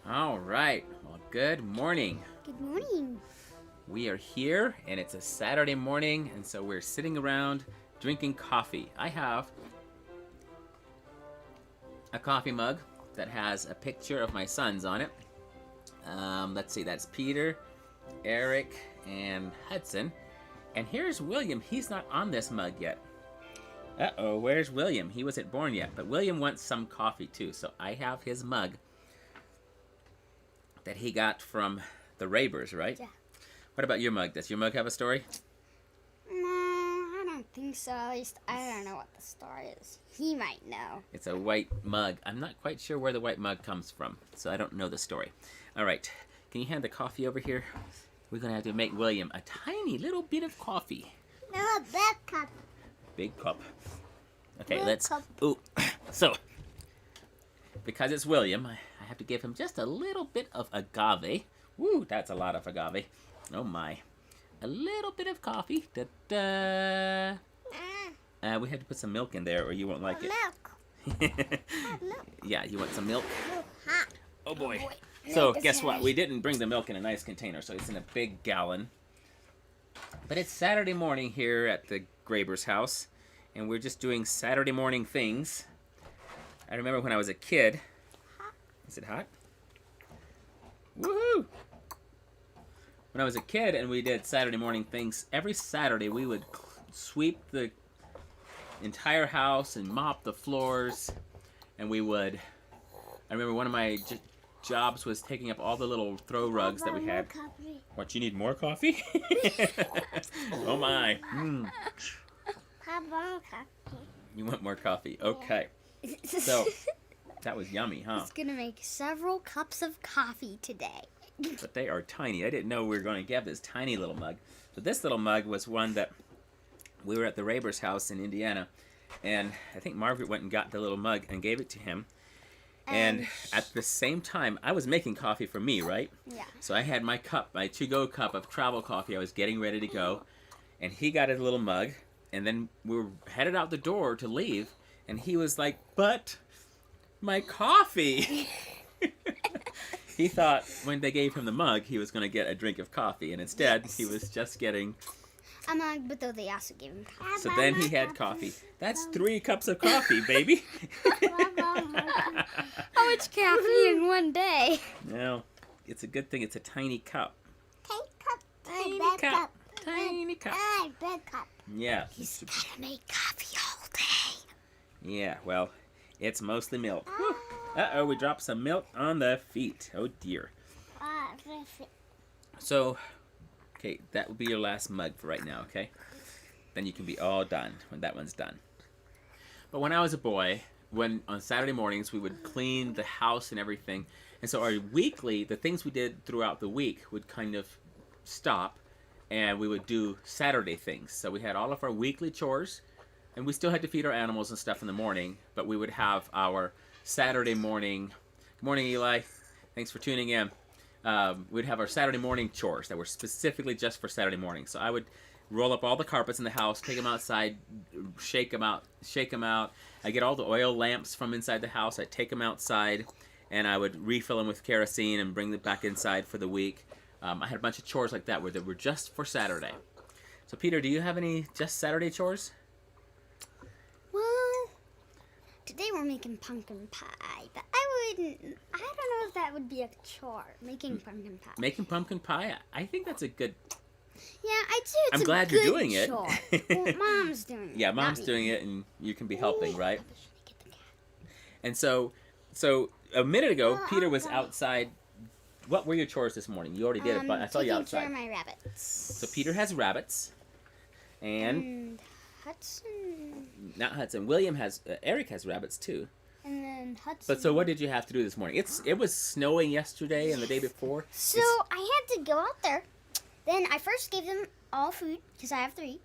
All right. Well, good morning. Good morning. We are here, and it's a Saturday morning, and so we're sitting around drinking coffee. I have a coffee mug that has a picture of my sons on it. Let's see, that's Peter, Eric, and Hudson. And here's William. He's not on this mug yet. Uh-oh, where's William? He wasn't born yet, but William wants some coffee too, so I have his mug that he got from the Rabers, right? Yeah. What about your mug? Does your mug have a story? No, I don't think so. At least I don't know what the story is. He might know. It's a white mug. I'm not quite sure where the white mug comes from, so I don't know the story. All right, can you hand the coffee over here? We're going to have to make William a tiny little bit of coffee. No, a big cup. Big cup. Okay, Big let's... cup. Ooh, so, because it's William, I have to give him just a little bit of agave. Woo, that's a lot of agave. Oh my. A little bit of coffee. Da-da. We have to put some milk in there or you won't like it. Milk. Yeah, you want some milk? Hot. Oh boy. boy. So Milk is guess what? heavy. We didn't bring the milk in a nice container, so it's in a big gallon. But it's Saturday morning here at the Graber's house, and we're just doing Saturday morning things. I remember when I was a kid. Is it hot? Woohoo! When I was a kid and we did Saturday morning things, every Saturday we would sweep the entire house and mop the floors, and we would... I remember one of my jobs was taking up all the little throw rugs that we had. What, you need more coffee? Oh my. You want more coffee? Okay. So, that was yummy, huh? It's gonna make several cups of coffee today. But they are tiny. I didn't know we were going to get this tiny little mug. So this little mug was one that we were at the Rabers house in Indiana, and I think Margaret went and got the little mug and gave it to him. And at the same time, I was making coffee for me, right? Yeah. So I had my cup, my to-go cup of travel coffee. I was getting ready to go, and he got his little mug, and then we were headed out the door to leave, and he was like, "But my coffee!" He thought when they gave him the mug, he was going to get a drink of coffee, and instead, he was just getting... A mug, but though they also gave him coffee. So then he had coffee. That's 3 cups of coffee, baby. How much caffeine in one day? No, it's a good thing it's a tiny cup. Tiny cup. Tiny cup. Big cup. Yeah. He's gotta make coffee all day. Yeah, well, it's mostly milk. Uh-oh, we dropped some milk on the feet. Oh, dear. So, okay, that will be your last mug for right now, okay? Then you can be all done when that one's done. But when I was a boy, on Saturday mornings, we would clean the house and everything. And so our weekly, the things we did throughout the week would kind of stop, and we would do Saturday things. So we had all of our weekly chores, and we still had to feed our animals and stuff in the morning, but we would have our Saturday morning... Good morning, Eli. Thanks for tuning in. We'd have our Saturday morning chores that were specifically just for Saturday morning. So I would roll up all the carpets in the house, take them outside, shake them out. I get all the oil lamps from inside the house. I'd take them outside, and I would refill them with kerosene and bring them back inside for the week. I had a bunch of chores like that where they were just for Saturday. So Peter, do you have any just Saturday chores? Well, today we're making pumpkin pie, but I don't know if that would be a chore, making pumpkin pie. Making pumpkin pie? I think that's a good... Yeah, I'd say it's I'm a glad good you're doing it. chore. Well, Mom's doing it. Yeah, not Mom's me. doing it, and you can be helping, right? Should I get the cat? And so a minute ago, Peter was outside. What were your chores this morning? You already did it, but I saw you Taking care outside. of my rabbits. So Peter has rabbits, and Hudson. not Hudson. William has Eric has rabbits too. And then Hudson. But so what did you have to do this morning? It was snowing yesterday and the day before. So I had to go out there. Then I first gave them all food because I have 3.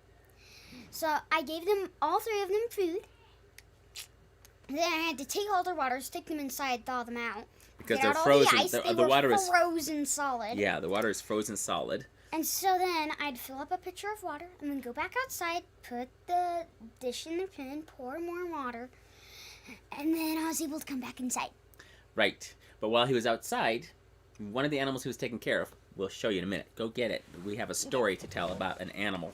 So I gave them all 3 of them food. Then I had to take all their water, stick them inside, thaw them out. Because Get they're out all frozen. The, ice. They The were water is frozen solid. yeah, the water is frozen solid. And so then I'd fill up a pitcher of water and then go back outside, put the dish in the pan, pour more water, and then I was able to come back inside. Right. But while he was outside, one of the animals he was taking care of, we'll show you in a minute. Go get it. We have a story to tell about an animal.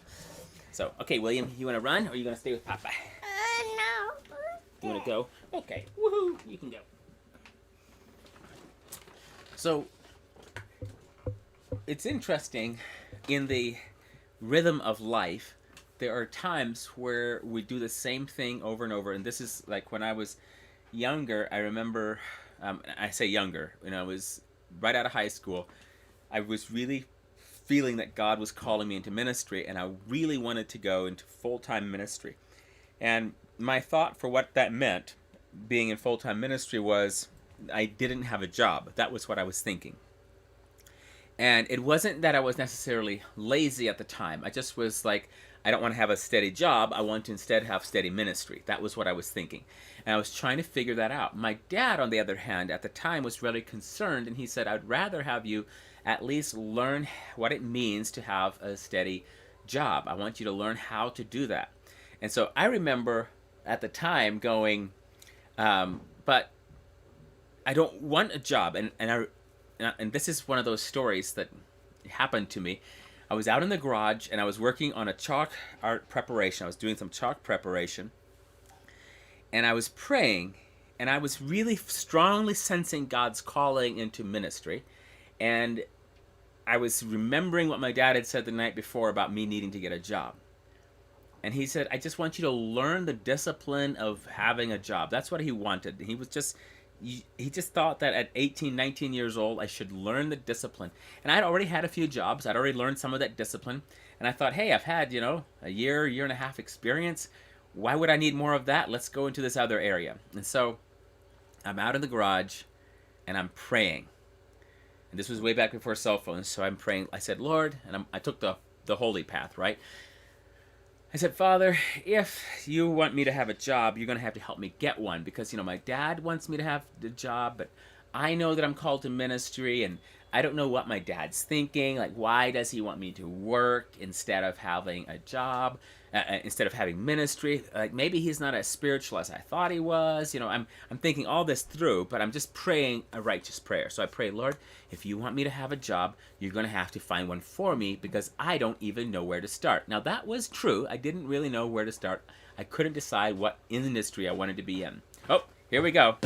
So, okay, William, you want to run or are you going to stay with Papa? No. You want to go? Okay. Woohoo! You can go. So, it's interesting in the rhythm of life. There are times where we do the same thing over and over, and this is like when I was younger. I remember, I say younger, when I was right out of high school, I was really feeling that God was calling me into ministry, and I really wanted to go into full-time ministry. And my thought for what that meant, being in full-time ministry, was I didn't have a job. That was what I was thinking. And it wasn't that I was necessarily lazy at the time. I just was like, I don't want to have a steady job. I want to instead have steady ministry. That was what I was thinking. And I was trying to figure that out. My dad, on the other hand, at the time was really concerned, and he said, I'd rather have you at least learn what it means to have a steady job. I want you to learn how to do that. And so I remember at the time going, but I don't want a job. And this is one of those stories that happened to me. I was out in the garage and I was working on a chalk art preparation. I was doing some chalk preparation. And I was praying, and I was really strongly sensing God's calling into ministry. And I was remembering what my dad had said the night before about me needing to get a job. And he said, I just want you to learn the discipline of having a job. That's what he wanted. He just thought that at 18, 19 years old, I should learn the discipline. And I'd already had a few jobs. I'd already learned some of that discipline. And I thought, hey, I've had, a year and a half experience. Why would I need more of that? Let's go into this other area. And so I'm out in the garage and I'm praying. And this was way back before cell phones. So I'm praying. I said, Lord, and I took the holy path, right? I said, Father, if you want me to have a job, you're going to have to help me get one. Because, my dad wants me to have the job, but I know that I'm called to ministry, and I don't know what my dad's thinking. Like, why does he want me to work instead of having a job, instead of having ministry? Like, maybe he's not as spiritual as I thought he was. I'm thinking all this through, but I'm just praying a righteous prayer. So I pray, Lord, if you want me to have a job, you're going to have to find one for me because I don't even know where to start. Now, that was true. I didn't really know where to start. I couldn't decide what industry I wanted to be in. Oh, here we go.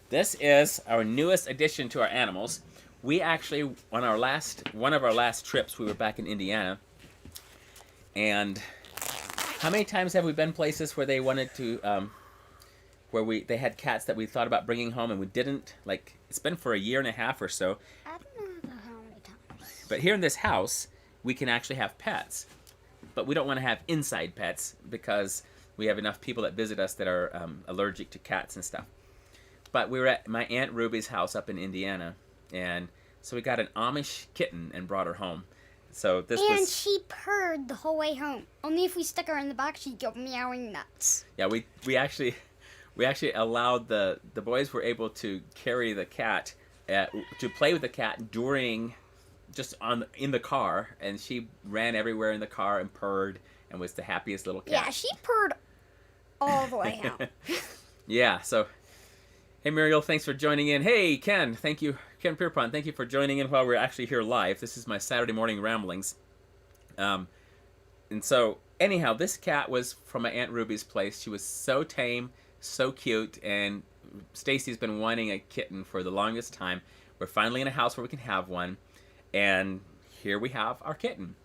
This is our newest addition to our animals. We actually, on one of our last trips, we were back in Indiana. And how many times have we been places where they wanted to, they had cats that we thought about bringing home and we didn't? Like, it's been for a year and a half or so. I don't know how many times. But here in this house, we can actually have pets. But we don't want to have inside pets because we have enough people that visit us that are allergic to cats and stuff. But we were at my Aunt Ruby's house up in Indiana. And so we got an Amish kitten and brought her home. So she purred the whole way home. Only if we stuck her in the box, she'd go meowing nuts. Yeah, we actually allowed the boys were able to carry the cat to play with the cat during in the car, and she ran everywhere in the car and purred and was the happiest little cat. Yeah, she purred all the way out. Yeah, so hey Muriel, thanks for joining in. Hey Ken, thank you. Ken Pierpont, thank you for joining in while we're actually here live. This is my Saturday morning ramblings. And so, anyhow, this cat was from my Aunt Ruby's place. She was so tame, so cute, and Stacy's been wanting a kitten for the longest time. We're finally in a house where we can have one, and here we have our kitten.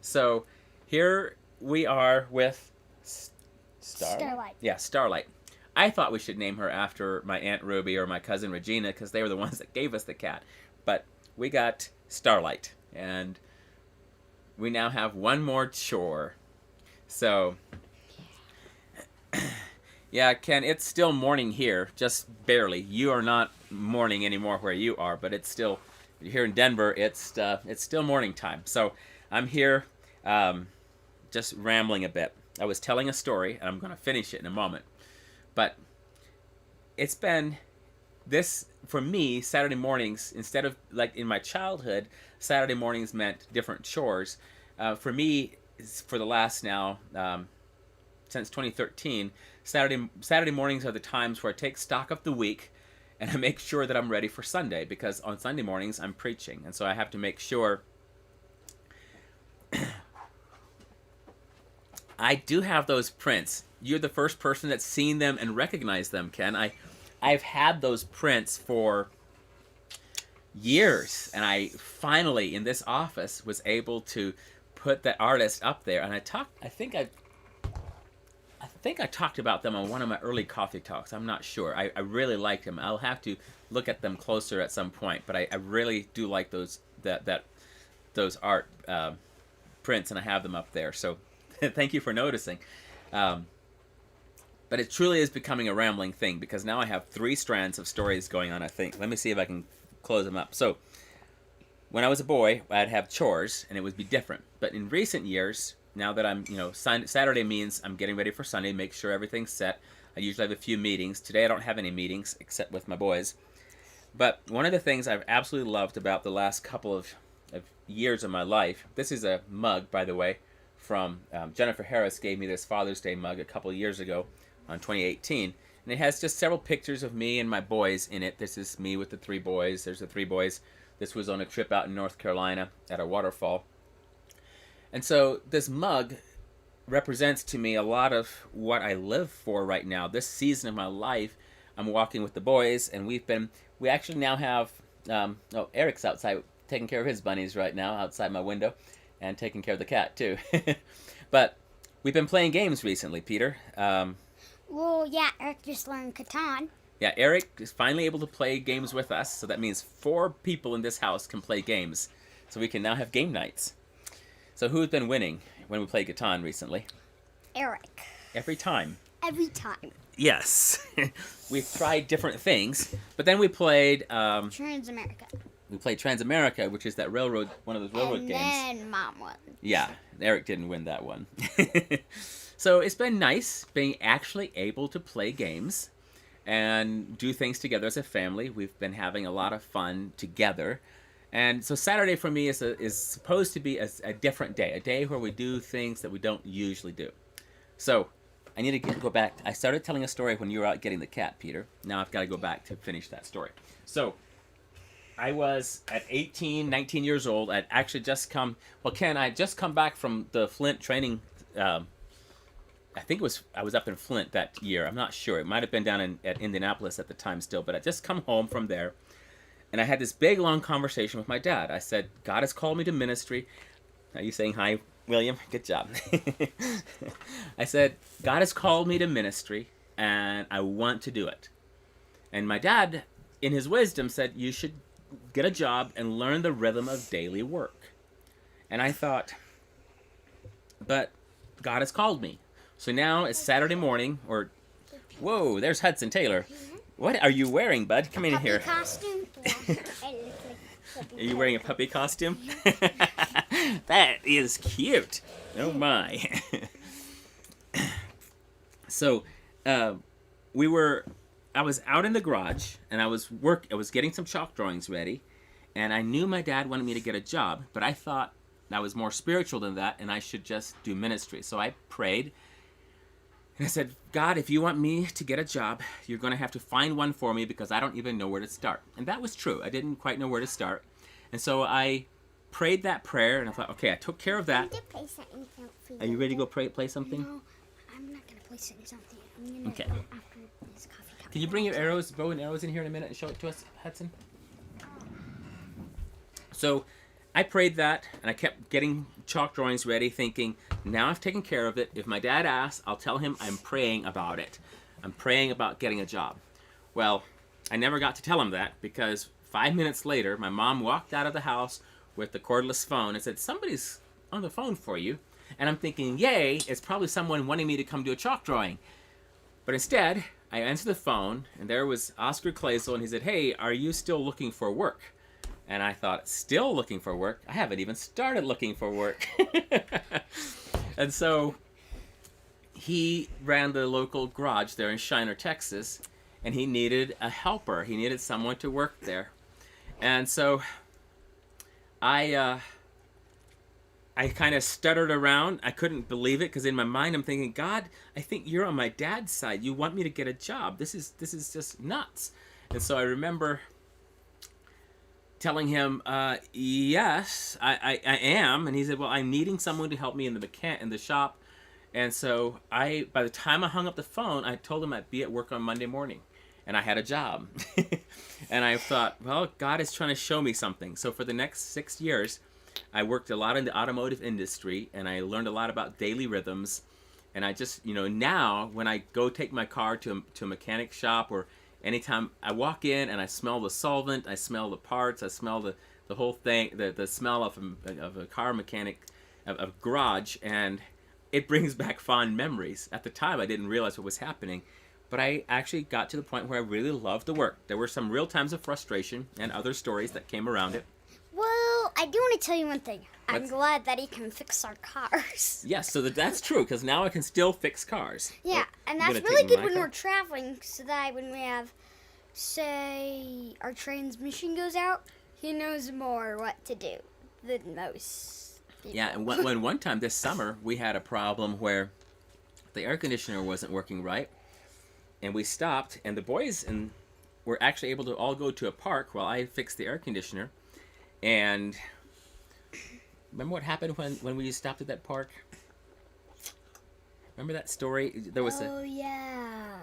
So, here we are with Starlight. Yeah, Starlight. I thought we should name her after my Aunt Ruby or my cousin Regina because they were the ones that gave us the cat. But we got Starlight, and we now have one more chore. So, yeah, Ken, it's still morning here, just barely. You are not morning anymore where you are, but it's still, here in Denver, it's still morning time. So I'm here just rambling a bit. I was telling a story, and I'm going to finish it in a moment. But it's been this, for me, Saturday mornings, instead of like in my childhood, Saturday mornings meant different chores. For me, for the last now, since 2013, Saturday mornings are the times where I take stock of the week and I make sure that I'm ready for Sunday, because on Sunday mornings I'm preaching, and so I have to make sure. I do have those prints. You're the first person that's seen them and recognized them, Ken. I've had those prints for years, and I finally in this office was able to put that artist up there. And I think I talked about them on one of my early coffee talks. I'm not sure. I really liked them. I'll have to look at them closer at some point, but I really do like those art prints, and I have them up there. So thank you for noticing. But it truly is becoming a rambling thing, because now I have 3 strands of stories going on, I think. Let me see if I can close them up. So when I was a boy, I'd have chores, and it would be different. But in recent years, now that I'm, Saturday means I'm getting ready for Sunday, make sure everything's set. I usually have a few meetings. Today I don't have any meetings except with my boys. But one of the things I've absolutely loved about the last couple of years of my life, this is a mug, by the way, from Jennifer Harris gave me this Father's Day mug a couple of years ago on 2018. And it has just several pictures of me and my boys in it. This is me with the 3 boys. There's the 3 boys. This was on a trip out in North Carolina at a waterfall. And so this mug represents to me a lot of what I live for right now. This season of my life, I'm walking with the boys, and we actually now have, Eric's outside taking care of his bunnies right now outside my window, and taking care of the cat too. But we've been playing games recently, Peter. Well, yeah, Eric just learned Catan. Yeah, Eric is finally able to play games with us, so that means 4 people in this house can play games. So we can now have game nights. So who's been winning when we play Catan recently? Eric. Every time. Every time. Yes. We've tried different things, but then we played... Transamerica. We played Transamerica, which is that railroad, one of those railroad games. And then Mom won. Yeah, Eric didn't win that one. So it's been nice being actually able to play games and do things together as a family. We've been having a lot of fun together. And so Saturday for me is supposed to be a different day, a day where we do things that we don't usually do. So I need to go back. I started telling a story when you were out getting the cat, Peter. Now I've got to go back to finish that story. So I was at 18, 19 years old. I'd actually just come, Ken, I had just come back from the Flint training. I think I was up in Flint that year. I'm not sure. It might have been down at Indianapolis at the time still, but I'd just come home from there. And I had this big, long conversation with my dad. I said, God has called me to ministry. Are you saying hi, William? Good job. I said, God has called me to ministry, and I want to do it. And my dad, in his wisdom, said, you should get a job and learn the rhythm of daily work. And I thought, but God has called me. So now it's Saturday morning, or, whoa, there's Hudson Taylor. What are you wearing, bud? Come in here. Costume. Are you wearing a puppy costume? That is cute. Oh my. So, I was out in the garage, and I was getting some chalk drawings ready, and I knew my dad wanted me to get a job, but I thought I was more spiritual than that, and I should just do ministry. So I prayed, and I said, God, if you want me to get a job, you're going to have to find one for me, because I don't even know where to start. And that was true. I didn't quite know where to start. And so I prayed that prayer, and I thought, okay, I took care of that. Are you ready to go play something? No, I'm not going to play something. I'm going to Okay. go after this coffee cup. Can you bring your bow and arrows in here in a minute and show it to us, Hudson? So I prayed that, and I kept getting chalk drawings ready, thinking, now I've taken care of it. If my dad asks, I'll tell him I'm praying about it. I'm praying about getting a job. Well, I never got to tell him that, because 5 minutes later, my mom walked out of the house with the cordless phone and said, somebody's on the phone for you. And I'm thinking, yay, it's probably someone wanting me to come do a chalk drawing. But instead, I answered the phone, and there was Oscar Clazel, and he said, hey, are you still looking for work? And I thought, still looking for work? I haven't even started looking for work. And so he ran the local garage there in Shiner, Texas, and he needed a helper. He needed someone to work there. And so I kind of stuttered around. I couldn't believe it, because in my mind I'm thinking, God, I think you're on my dad's side. You want me to get a job. This is just nuts. And so I remember telling him, yes, I am. And he said, well, I'm needing someone to help me in the shop. And so by the time I hung up the phone, I told him I'd be at work on Monday morning. And I had a job. And I thought, well, God is trying to show me something. So for the next 6 years, I worked a lot in the automotive industry, and I learned a lot about daily rhythms. And I just, now when I go take my car to a mechanic shop, or anytime I walk in and I smell the solvent, I smell the parts, I smell the whole thing, the smell of a car mechanic, of garage, and it brings back fond memories. At the time, I didn't realize what was happening. But I actually got to the point where I really loved the work. There were some real times of frustration and other stories that came around it. Well, I do want to tell you one thing. I'm glad that he can fix our cars. Yes, so that's true, because now I can still fix cars. Yeah, and that's really good when we're traveling, so that when we have, say, our transmission goes out, he knows more what to do than most people. Yeah, and when one time this summer, we had a problem where the air conditioner wasn't working right. And we stopped, and the boys were actually able to all go to a park while I fixed the air conditioner. And remember what happened when we stopped at that park? Remember that story? There was yeah.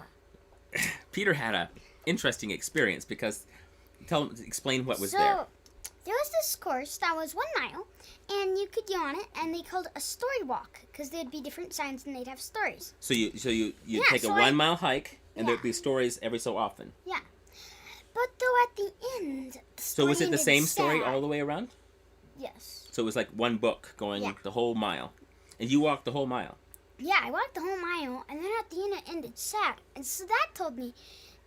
Peter had a interesting experience, because explain what was there. So there was this course that was 1 mile, and you could go on it, and they called it a story walk, because there'd be different signs and they'd have stories. So you take a 1 mile hike. And there'd be stories every so often. Yeah. But though at the end, so was it the same story all the way around? Yes. So it was like one book going the whole mile. And you walked the whole mile. Yeah, I walked the whole mile, and then at the end it ended sad. And so that told me,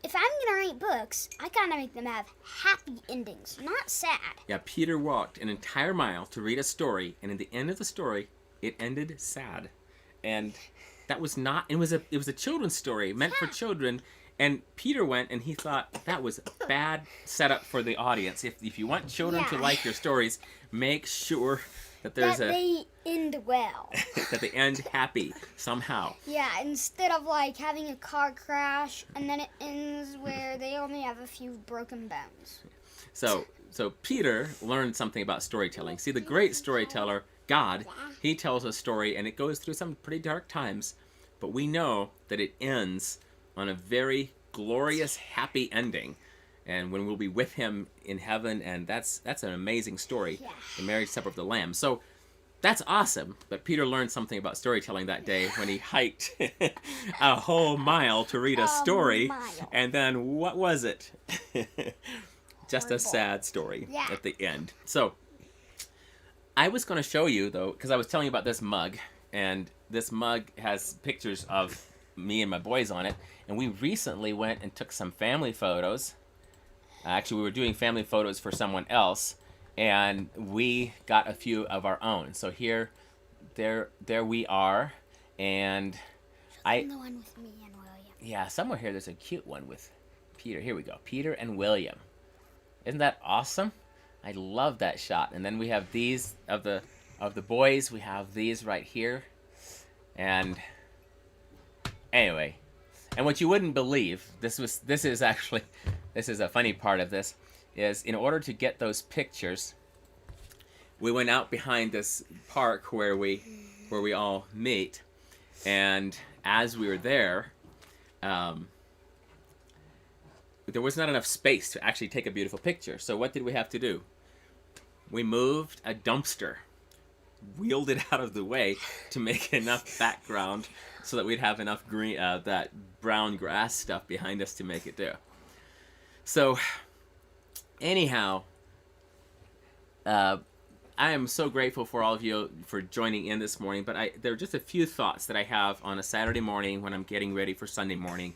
if I'm going to write books, I got to make them have happy endings, not sad. Yeah, Peter walked an entire mile to read a story, and at the end of the story, it ended sad. And that was not, it was a children's story meant for children, and Peter went and he thought that was a bad setup for the audience. If you want children to like your stories, make sure that they end well. that they end happy somehow. Yeah, instead of like having a car crash and then it ends where they only have a few broken bones. So Peter learned something about storytelling. See, the great storyteller, God, he tells a story, and it goes through some pretty dark times, but we know that it ends on a very glorious, happy ending, and when we'll be with him in heaven, and that's an amazing story, the marriage supper of the Lamb. So that's awesome, but Peter learned something about storytelling that day when he hiked a whole mile to read a story, and then what was it? Just a sad story at the end. So I was going to show you, though, because I was telling you about this mug, and this mug has pictures of me and my boys on it, and we recently went and took some family photos. Actually, we were doing family photos for someone else, and we got a few of our own. So there we are, and the one with me and William. Yeah, somewhere here there's a cute one with Peter. Here we go, Peter and William. Isn't that awesome? I love that shot. And then we have these of the boys. We have these right here. And anyway, and what you wouldn't believe, this is a funny part of this, is in order to get those pictures, we went out behind this park where we all meet, and as we were there, there was not enough space to actually take a beautiful picture. So what did we have to do? We moved a dumpster, wheeled it out of the way to make enough background so that we'd have enough green, that brown grass stuff behind us to make it do. So, anyhow, I am so grateful for all of you for joining in this morning, but there are just a few thoughts that I have on a Saturday morning when I'm getting ready for Sunday morning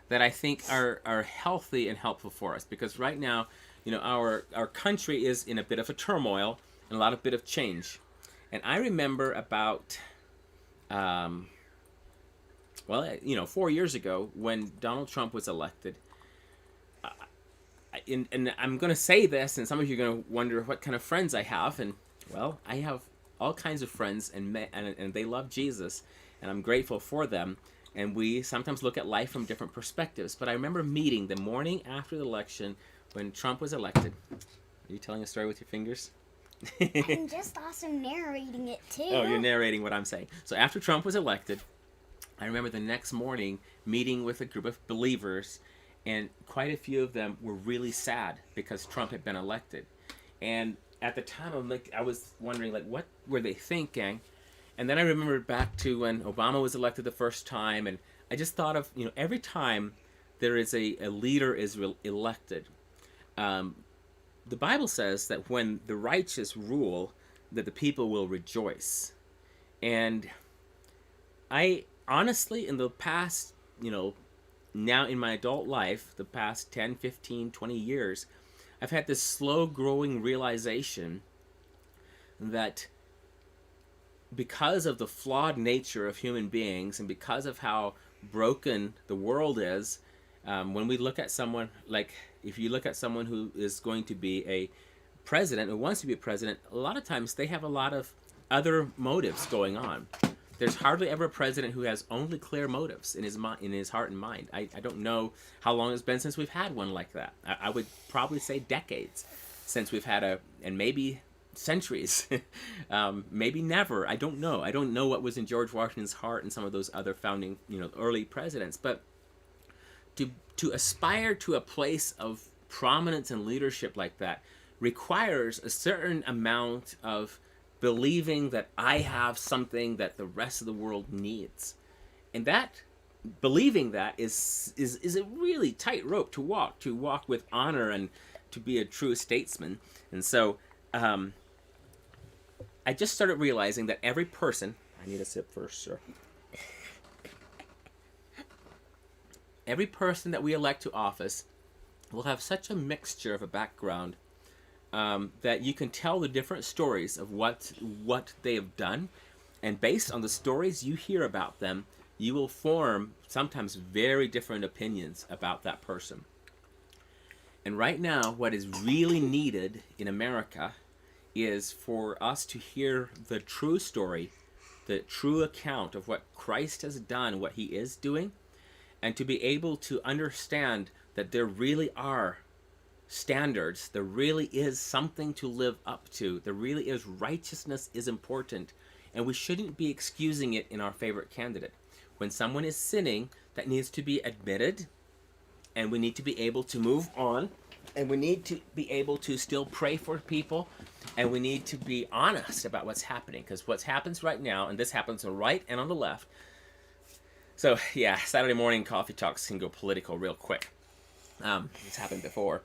that I think are healthy and helpful for us, because right now, our country is in a bit of a turmoil and a bit of change. And I remember about, 4 years ago when Donald Trump was elected, and I'm going to say this, and some of you are going to wonder what kind of friends I have, and, well, I have all kinds of friends, and they love Jesus, and I'm grateful for them. and we sometimes look at life from different perspectives. But I remember meeting the morning after the election when Trump was elected. Are you telling a story with your fingers? I'm just also narrating it too. Oh, you're narrating what I'm saying. So after Trump was elected, I remember the next morning meeting with a group of believers, and quite a few of them were really sad because Trump had been elected. And at the time, I was wondering, like, what were they thinking? And then I remembered back to when Obama was elected the first time, and I just thought of, every time there is a leader is elected, the Bible says that when the righteous rule, that the people will rejoice. And I honestly, in the past, now in my adult life, the past 10, 15, 20 years, I've had this slow growing realization that because of the flawed nature of human beings and because of how broken the world is, when we look at someone, like if you look at someone who is going to be a president, who wants to be a president, a lot of times they have a lot of other motives going on. There's hardly ever a president who has only clear motives in his heart and mind. I don't know how long it's been since we've had one like that. I would probably say decades since we've had and maybe centuries, maybe never. I don't know. I don't know what was in George Washington's heart and some of those other founding, early presidents. But to aspire to a place of prominence and leadership like that requires a certain amount of believing that I have something that the rest of the world needs. And that believing that is a really tight rope to walk with honor and to be a true statesman. And so I just started realizing that every person, I need a sip first, sir. Every person that we elect to office will have such a mixture of a background that you can tell the different stories of what they have done, and based on the stories you hear about them, you will form sometimes very different opinions about that person. And right now, what is really needed in America is for us to hear the true story, the true account of what Christ has done, what he is doing, and to be able to understand that there really are standards, there really is something to live up to, there really is righteousness is important, and we shouldn't be excusing it in our favorite candidate. When someone is sinning, that needs to be admitted, and we need to be able to move on, and we need to be able to still pray for people, and we need to be honest about what's happening, because what happens right now, and this happens on the right and on the left. So yeah, Saturday morning coffee talks can go political real quick. It's happened before.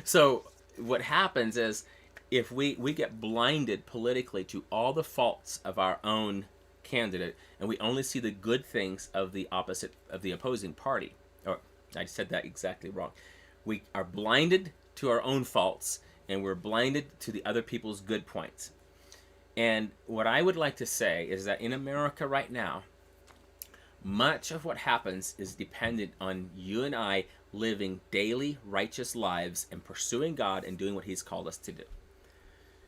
So what happens is if we get blinded politically to all the faults of our own candidate, and we only see the good things of the opposing party, or I said that exactly wrong. We are blinded to our own faults, and we're blinded to the other people's good points. And what I would like to say is that in America right now, much of what happens is dependent on you and I living daily righteous lives and pursuing God and doing what he's called us to do.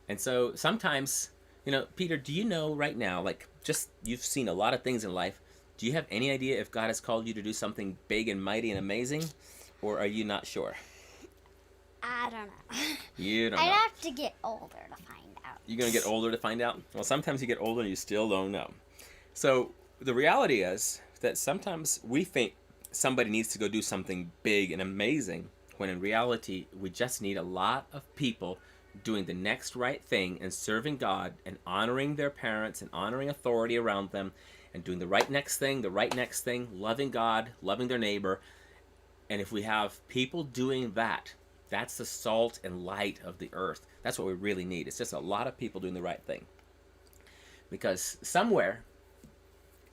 And so sometimes, Peter, do you know right now, you've seen a lot of things in life. Do you have any idea if God has called you to do something big and mighty and amazing? Or are you not sure? I don't know. You don't know. I'd have to get older to find out. You're going to get older to find out? Well, sometimes you get older and you still don't know. So the reality is that sometimes we think somebody needs to go do something big and amazing, when in reality, we just need a lot of people doing the next right thing and serving God and honoring their parents and honoring authority around them and doing the right next thing, loving God, loving their neighbor. And if we have people doing that, that's the salt and light of the earth. That's what we really need. It's just a lot of people doing the right thing. Because somewhere,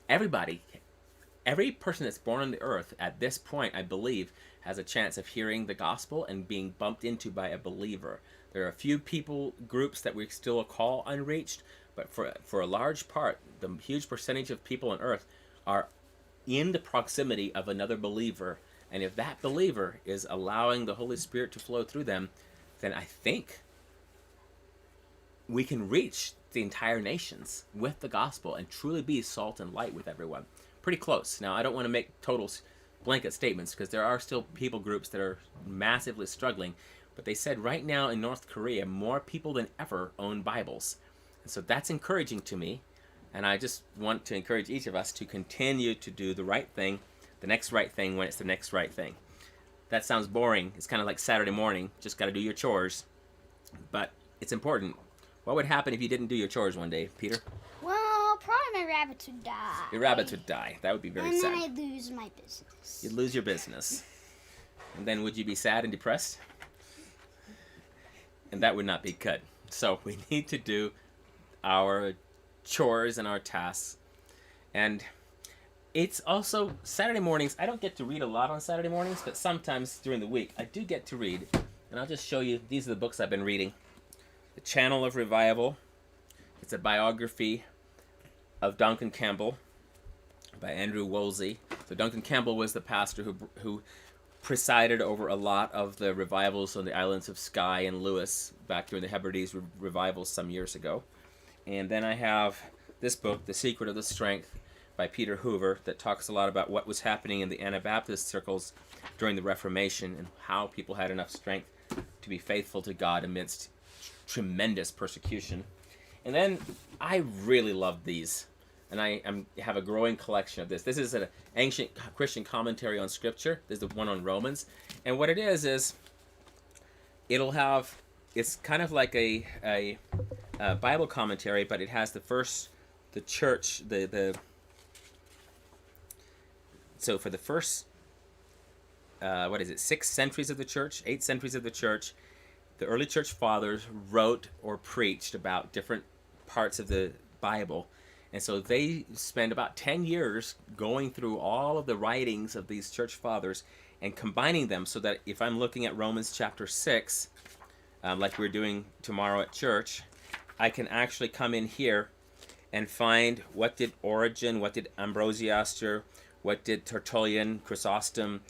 every person that's born on the earth at this point, I believe, has a chance of hearing the gospel and being bumped into by a believer. There are a few groups that we still call unreached, but for a large part, the huge percentage of people on earth are in the proximity of another believer. And if that believer is allowing the Holy Spirit to flow through them, then I think we can reach the entire nations with the gospel and truly be salt and light with everyone. pretty close. Now, I don't want to make total blanket statements because there are still people groups that are massively struggling. But they said right now in North Korea, more people than ever own Bibles. And so that's encouraging to me. And I just want to encourage each of us to continue to do the right thing, the next right thing when it's the next right thing. That sounds boring. It's kind of like Saturday morning. Just got to do your chores. But it's important. What would happen if you didn't do your chores one day, Peter? Well, probably my rabbits would die. Your rabbits would die. That would be very sad. And then I'd lose my business. You'd lose your business. And then would you be sad and depressed? And that would not be good. So we need to do our chores and our tasks. And it's also Saturday mornings. I don't get to read a lot on Saturday mornings, but sometimes during the week I do get to read. And I'll just show you, these are the books I've been reading. The Channel of Revival. It's a biography of Duncan Campbell by Andrew Woolsey. So Duncan Campbell was the pastor who presided over a lot of the revivals on the islands of Skye and Lewis back during the Hebrides revivals some years ago. And then I have this book, The Secret of the Strength, by Peter Hoover, that talks a lot about what was happening in the Anabaptist circles during the Reformation and how people had enough strength to be faithful to God amidst tremendous persecution. And then I really love these, and I have a growing collection of this. This is an ancient Christian commentary on Scripture. This is the one on Romans. And what it is it'll have, it's kind of like a Bible commentary, but it has the church, so for the first, 6 centuries of the church, 8 centuries of the church, the early church fathers wrote or preached about different parts of the Bible. And so they spend about 10 years going through all of the writings of these church fathers and combining them so that if I'm looking at Romans chapter 6, like we're doing tomorrow at church, I can actually come in here and find what did Origen, what did Ambrosiaster, what did Tertullian, Chrysostom,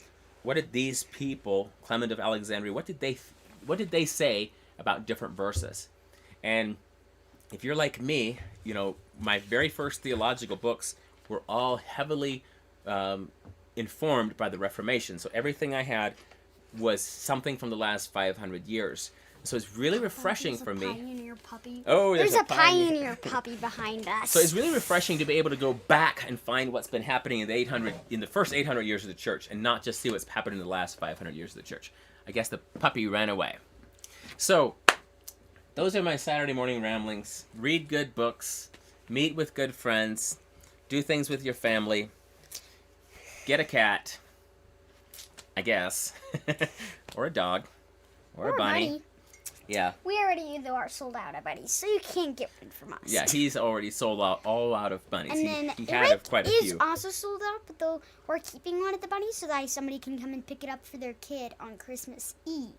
what did these people, Clement of Alexandria, what did they say about different verses? And if you're like me, my very first theological books were all heavily informed by the Reformation. So everything I had was something from the last 500 years. So it's really refreshing for me. Pioneer puppy. Oh, there's a pioneer puppy behind us. So it's really refreshing to be able to go back and find what's been happening in the first 800 years of the church, and not just see what's happened in the last 500 years of the church. I guess the puppy ran away. So those are my Saturday morning ramblings. Read good books, meet with good friends, do things with your family, get a cat, I guess, or a dog, or a bunny. Yeah. We already are sold out of bunnies, so you can't get one from us. Yeah, he's already sold out all out of bunnies. And then he had quite a few. is also sold out, but though we're keeping one of the bunnies so that somebody can come and pick it up for their kid on Christmas Eve.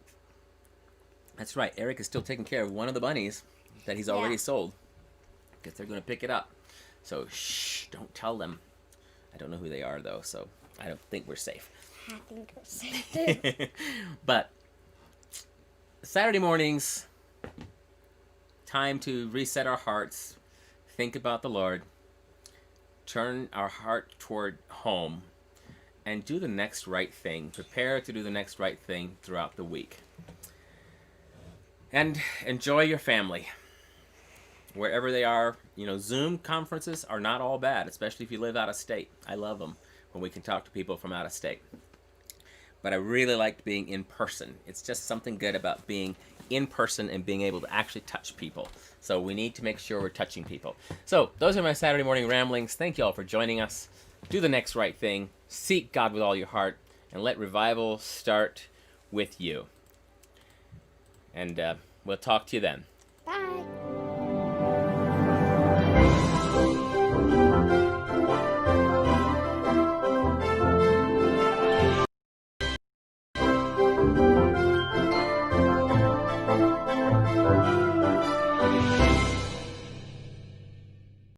That's right. Eric is still taking care of one of the bunnies that he's already sold, because they're going to pick it up. So shh, don't tell them. I don't know who they are though, so I don't think we're safe. I think we're safe too. But Saturday mornings, time to reset our hearts, think about the Lord, turn our heart toward home, and do the next right thing. Prepare to do the next right thing throughout the week. And enjoy your family. Wherever they are, Zoom conferences are not all bad, especially if you live out of state. I love them when we can talk to people from out of state. But I really liked being in person. It's just something good about being in person and being able to actually touch people. So we need to make sure we're touching people. So those are my Saturday morning ramblings. Thank you all for joining us. Do the next right thing. Seek God with all your heart. And let revival start with you. And we'll talk to you then. Bye.